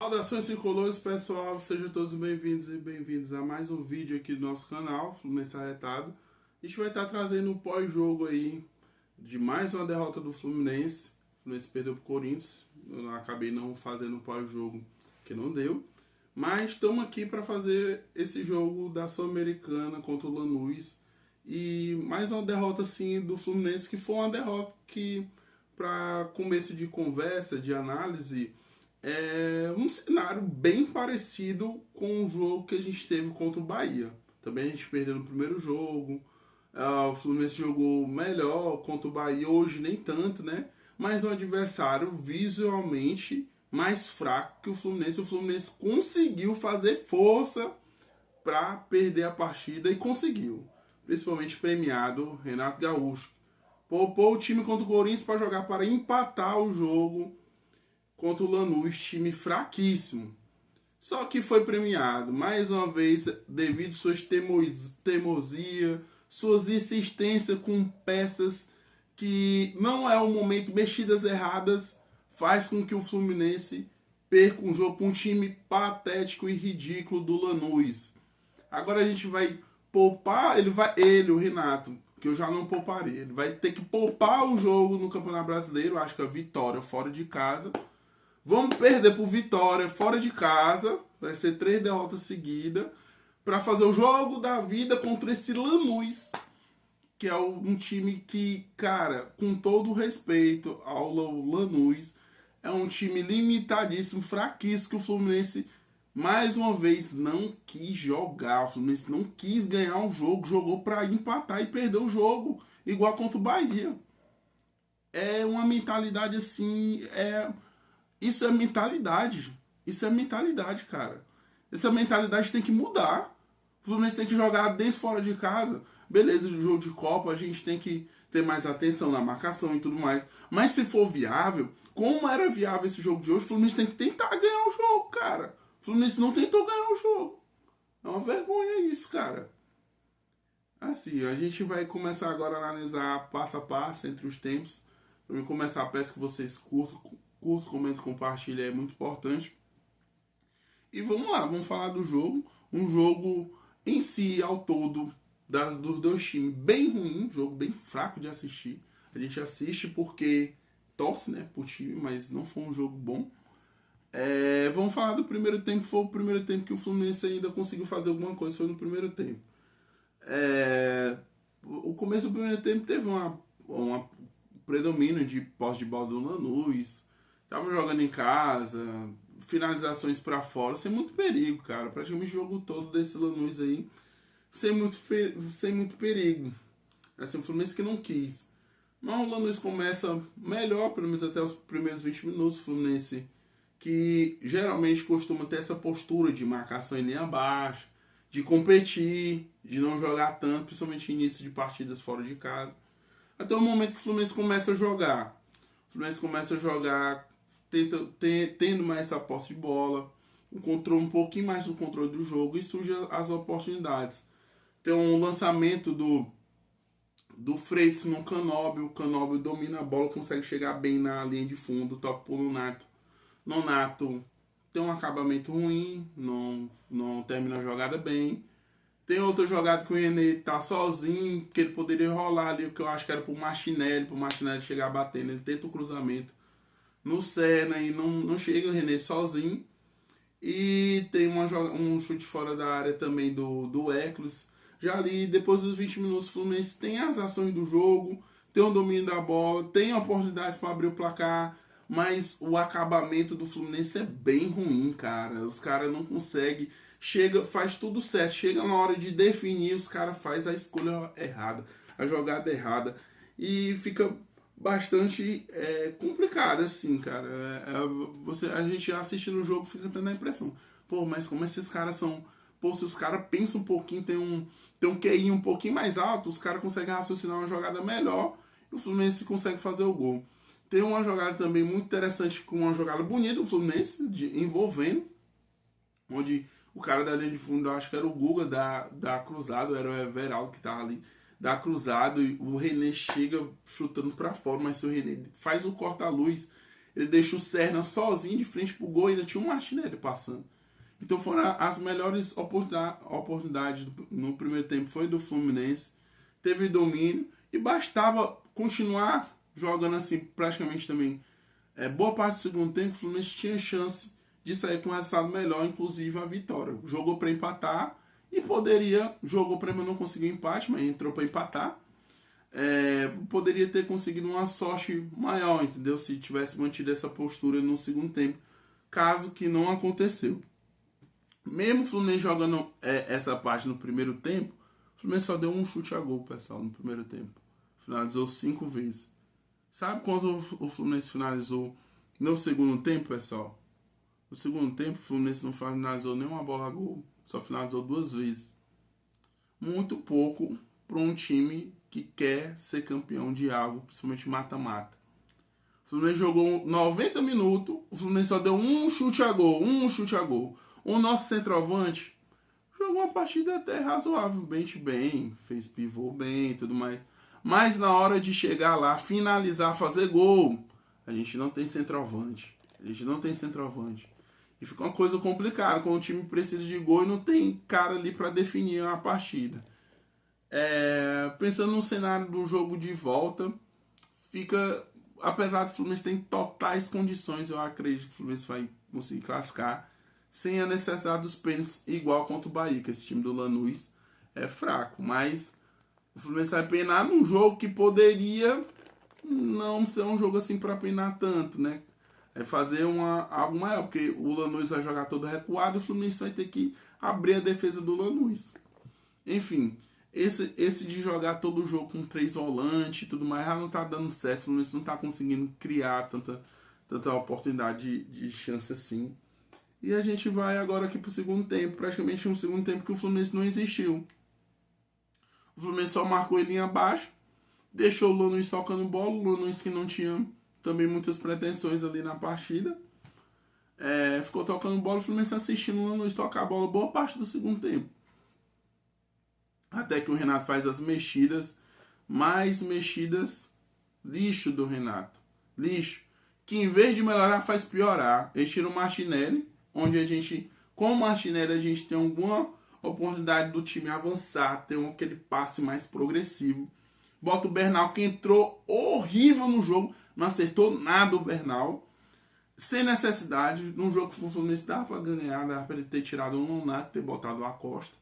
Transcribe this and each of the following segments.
Saudações tricolores, pessoal, sejam todos bem-vindos e bem-vindos a mais um vídeo aqui do nosso canal, Fluminense Arretado. A gente vai estar trazendo um pós-jogo aí de mais uma derrota do Fluminense. O Fluminense perdeu para o Corinthians, eu acabei não fazendo um pós-jogo que não deu. Mas estamos aqui para fazer esse jogo da Sul-Americana contra o Lanús. E mais uma derrota assim do Fluminense, que foi uma derrota que, para começo de conversa, de análise, é um cenário bem parecido com o jogo que a gente teve contra o Bahia. Também a gente perdeu no primeiro jogo. O Fluminense jogou melhor contra o Bahia, hoje nem tanto, né? Mas um adversário visualmente mais fraco que o Fluminense. O Fluminense conseguiu fazer força para perder a partida e conseguiu. Principalmente premiado Renato Gaúcho. Poupou o time contra o Corinthians para jogar para empatar o jogo contra o Lanús, time fraquíssimo. Só que foi premiado, mais uma vez, devido às suas teimosia, suas insistências com peças que não é o momento, mexidas erradas, faz com que o Fluminense perca um jogo com um time patético e ridículo do Lanús. Agora a gente vai poupar, o Renato, que eu já não pouparia, ele vai ter que poupar o jogo no Campeonato Brasileiro, acho que a vitória fora de casa. Vamos perder por Vitória fora de casa. Vai ser 3 derrotas seguidas. Para fazer o jogo da vida contra esse Lanús. Que é um time que, cara, com todo o respeito ao Lanús, é um time limitadíssimo, fraquíssimo, que o Fluminense, mais uma vez, não quis jogar. O Fluminense não quis ganhar um jogo. Jogou para empatar e perder o jogo. Igual contra o Bahia. É uma mentalidade assim... Isso é mentalidade. Isso é mentalidade, cara. Essa mentalidade tem que mudar. O Fluminense tem que jogar dentro e fora de casa. Beleza, no jogo de Copa a gente tem que ter mais atenção na marcação e tudo mais. Mas se for viável, como era viável esse jogo de hoje, o Fluminense tem que tentar ganhar o jogo, cara. O Fluminense não tentou ganhar o jogo. É uma vergonha isso, cara. Assim, a gente vai começar agora a analisar passo a passo entre os tempos. Para mim começar, peço que vocês curtam, comentem, compartilhem, é muito importante. E vamos lá, vamos falar do jogo. Um jogo em si, ao todo, dos dois times, bem ruim, um jogo bem fraco de assistir. A gente assiste porque torce, né, pro time, mas não foi um jogo bom. Vamos falar do primeiro tempo, que foi o primeiro tempo que o Fluminense ainda conseguiu fazer alguma coisa, foi no primeiro tempo. O começo do primeiro tempo teve uma predomínio de posse de bola do Lanús. Tava jogando em casa, finalizações para fora, sem muito perigo, cara. Praticamente o jogo todo desse Lanús aí, sem muito perigo. Assim, o Fluminense que não quis. Mas o Lanús começa melhor, pelo menos até os primeiros 20 minutos. O Fluminense, que geralmente costuma ter essa postura de marcação em linha baixa, de competir, de não jogar tanto, principalmente início de partidas fora de casa. Até o momento que o Fluminense começa a jogar. O Fluminense começa a jogar tendo mais essa posse de bola, um pouquinho mais do controle do jogo, e surgem as oportunidades. Tem um lançamento do Freitas no Canóbio. O Canóbio domina a bola, consegue chegar bem na linha de fundo, toca pro Nonato. Nonato tem um acabamento ruim, não termina a jogada bem. Tem outra jogada que o René tá sozinho, que ele poderia rolar ali, o que eu acho que era pro Martinelli chegar batendo. Ele tenta o cruzamento no Senna e não chega o René sozinho. E tem um chute fora da área também do Eklos. Já ali, depois dos 20 minutos, o Fluminense tem as ações do jogo, tem o domínio da bola, tem oportunidades para abrir o placar, mas o acabamento do Fluminense é bem ruim, cara. Os caras não conseguem, faz tudo certo, chega na hora de definir, os caras fazem a escolha errada, a jogada errada, e fica bastante complicado, assim, cara. A gente assistindo o jogo fica tendo a impressão, pô, mas como esses caras são... Pô, se os caras pensam um pouquinho, tem um QI um pouquinho mais alto, os caras conseguem raciocinar uma jogada melhor e o Fluminense consegue fazer o gol. Tem uma jogada também muito interessante, com uma jogada bonita do Fluminense, envolvendo, onde o cara da linha de fundo, eu acho que era o Guga da cruzado, era o Everaldo que tava ali, da cruzado, e o René chega chutando para fora, mas se o René faz o corta-luz, ele deixa o Serna sozinho de frente pro gol e ainda tinha um Martinelli passando. Então foram as melhores oportunidades no primeiro tempo, foi do Fluminense. Teve domínio e bastava continuar jogando assim praticamente também. Boa parte do segundo tempo, o Fluminense tinha chance de sair com um resultado melhor, inclusive a vitória. Jogou para empatar e jogou para não conseguir empate, mas entrou para empatar. Poderia ter conseguido uma sorte maior, entendeu? Se tivesse mantido essa postura no segundo tempo, caso que não aconteceu. Mesmo o Fluminense jogando essa parte no primeiro tempo, o Fluminense só deu um chute a gol, pessoal, no primeiro tempo. Finalizou 5 vezes. Sabe quanto o Fluminense finalizou no segundo tempo, pessoal? No segundo tempo, o Fluminense não finalizou nenhuma bola a gol, só finalizou 2 vezes. Muito pouco para um time que quer ser campeão de algo, principalmente mata-mata. O Fluminense jogou 90 minutos, o Fluminense só deu um chute a gol. O nosso centroavante jogou uma partida até razoavelmente bem, fez pivô bem e tudo mais. Mas na hora de chegar lá, finalizar, fazer gol, a gente não tem centroavante. E fica uma coisa complicada, quando o time precisa de gol e não tem cara ali para definir a partida. Pensando no cenário do jogo de volta, apesar do Fluminense ter totais condições, eu acredito que o Fluminense vai conseguir classificar sem a necessidade dos pênaltis, igual contra o Bahia, que esse time do Lanús é fraco. Mas o Fluminense vai penar num jogo que poderia não ser um jogo assim para penar tanto, né? Fazer algo maior, porque o Lanús vai jogar todo recuado e o Fluminense vai ter que abrir a defesa do Lanús. Enfim, esse de jogar todo o jogo com 3 volantes e tudo mais já não tá dando certo. O Fluminense não tá conseguindo criar tanta oportunidade de chance assim. E a gente vai agora aqui pro segundo tempo, praticamente um segundo tempo que o Fluminense não existiu. O Fluminense só marcou em linha baixa, deixou o Lanús tocando bola, o Lanús que não tinha também muitas pretensões ali na partida. Ficou tocando bola, o Fluminense assistindo o Lanús tocar a bola boa parte do segundo tempo. Até que o Renato faz as mexidas, mais mexidas, lixo do Renato. Lixo. Que em vez de melhorar, faz piorar. Ele tira o Martinelli, onde com o Martinelli, a gente tem alguma oportunidade do time avançar, ter aquele passe mais progressivo. Bota o Bernal, que entrou horrível no jogo, não acertou nada o Bernal. Sem necessidade, num jogo que o Fluminense dava para ganhar, dava para ele ter tirado o Nonato, ter botado o Acosta,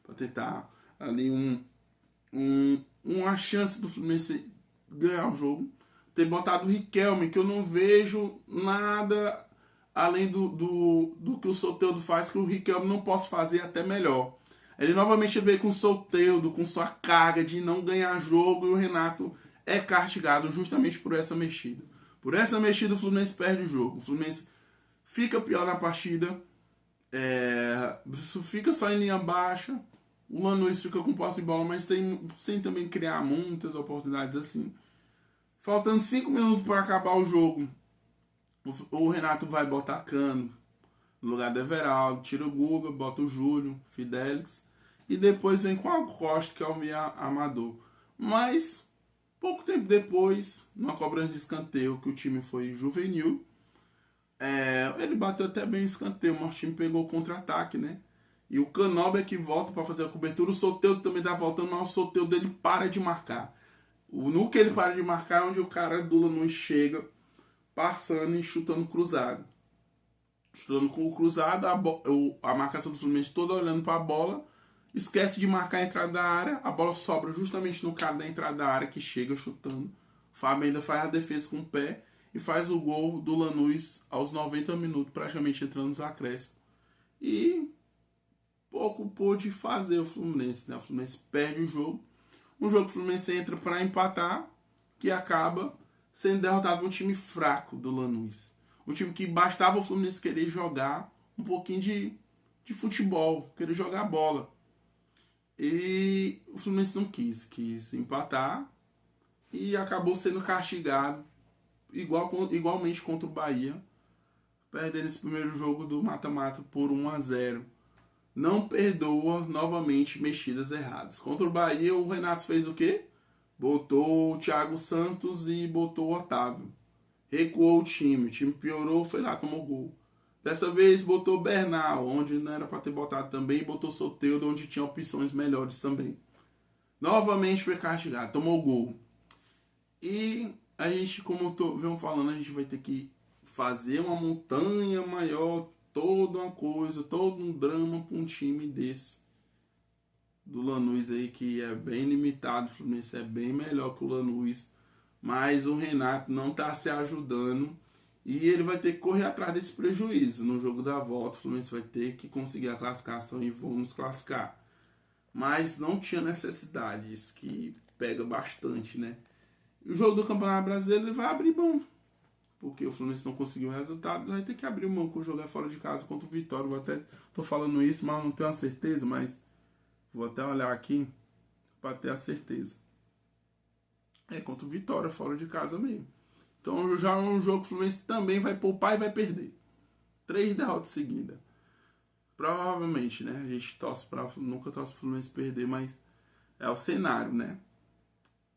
para tentar ali uma chance do Fluminense ganhar o jogo. Ter botado o Riquelme, que eu não vejo nada além do que o Soteldo faz, que o Riquelme não posso fazer até melhor. Ele novamente veio com o Soteldo, com sua carga de não ganhar jogo, e o Renato é castigado justamente por essa mexida. Por essa mexida o Fluminense perde o jogo. O Fluminense fica pior na partida, fica só em linha baixa. O Lanús fica com posse de bola, mas sem também criar muitas oportunidades assim. Faltando 5 minutos para acabar o jogo, o Renato vai botar Cano no lugar do Everaldo, tira o Guga, bota o Júlio, Fidelix, e depois vem com a Costa, que é o meio amador. Mas, pouco tempo depois, numa cobrança de escanteio, que o time foi juvenil, ele bateu até bem o escanteio, mas o time pegou o contra-ataque, né? E o Canoba é que volta para fazer a cobertura. O Soteldo também tá voltando, mas o Soteldo dele para de marcar. No que ele para de marcar é onde o cara do Lanús chega passando e chutando cruzado. Chutando com o cruzado, a marcação do Fluminense toda olhando para a bola, esquece de marcar a entrada da área, a bola sobra justamente no cara da entrada da área que chega chutando. O Fábio ainda faz a defesa com o pé e faz o gol do Lanús aos 90 minutos, praticamente entrando nos acréscimos. E pouco pôde fazer o Fluminense, né? O Fluminense perde o jogo. Um jogo que o Fluminense entra para empatar, que acaba sendo derrotado por um time fraco do Lanús. Um time que bastava o Fluminense querer jogar um pouquinho de futebol, querer jogar bola. E o Fluminense não quis empatar e acabou sendo castigado igualmente contra o Bahia, perdendo esse primeiro jogo do mata-mata por 1-0. Não perdoa novamente mexidas erradas. Contra o Bahia, o Renato fez o quê? Botou o Thiago Santos e botou o Otávio. recuou o time piorou, foi lá, tomou gol. Dessa vez botou Bernal, onde não era para ter botado também, e botou Soteldo, onde tinha opções melhores também. Novamente foi castigado, tomou gol. E a gente, como venho falando, a gente vai ter que fazer uma montanha maior, toda uma coisa, todo um drama para um time desse. Do Lanús aí, que é bem limitado, o Fluminense é bem melhor que o Lanús. Mas o Renato não está se ajudando e ele vai ter que correr atrás desse prejuízo. No jogo da volta, o Fluminense vai ter que conseguir a classificação e vamos classificar. Mas não tinha necessidade, isso que pega bastante, né? E o jogo do Campeonato Brasileiro ele vai abrir mão, porque o Fluminense não conseguiu o resultado, vai ter que abrir mão com o jogo é fora de casa contra o Vitória. Eu até tô falando isso, mas não tenho a certeza, mas vou até olhar aqui para ter a certeza. É contra o Vitória, fora de casa mesmo. Então já é um jogo que o Fluminense também vai poupar e vai perder. 3 derrotas seguidas. Provavelmente, né? A gente nunca torce para o Fluminense perder, mas é o cenário, né?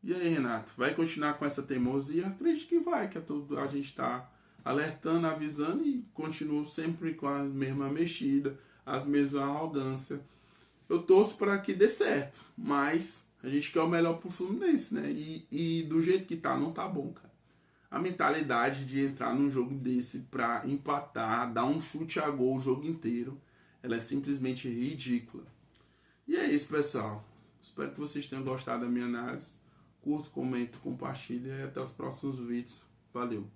E aí, Renato, vai continuar com essa teimosia? Acredito que vai, que a gente está alertando, avisando e continua sempre com a mesma mexida, as mesmas arrogâncias. Eu torço para que dê certo, mas a gente quer o melhor pro Fluminense, né? E do jeito que tá, não tá bom, cara. A mentalidade de entrar num jogo desse pra empatar, dar um chute a gol o jogo inteiro, ela é simplesmente ridícula. E é isso, pessoal. Espero que vocês tenham gostado da minha análise. Curta, comenta, compartilha e até os próximos vídeos. Valeu!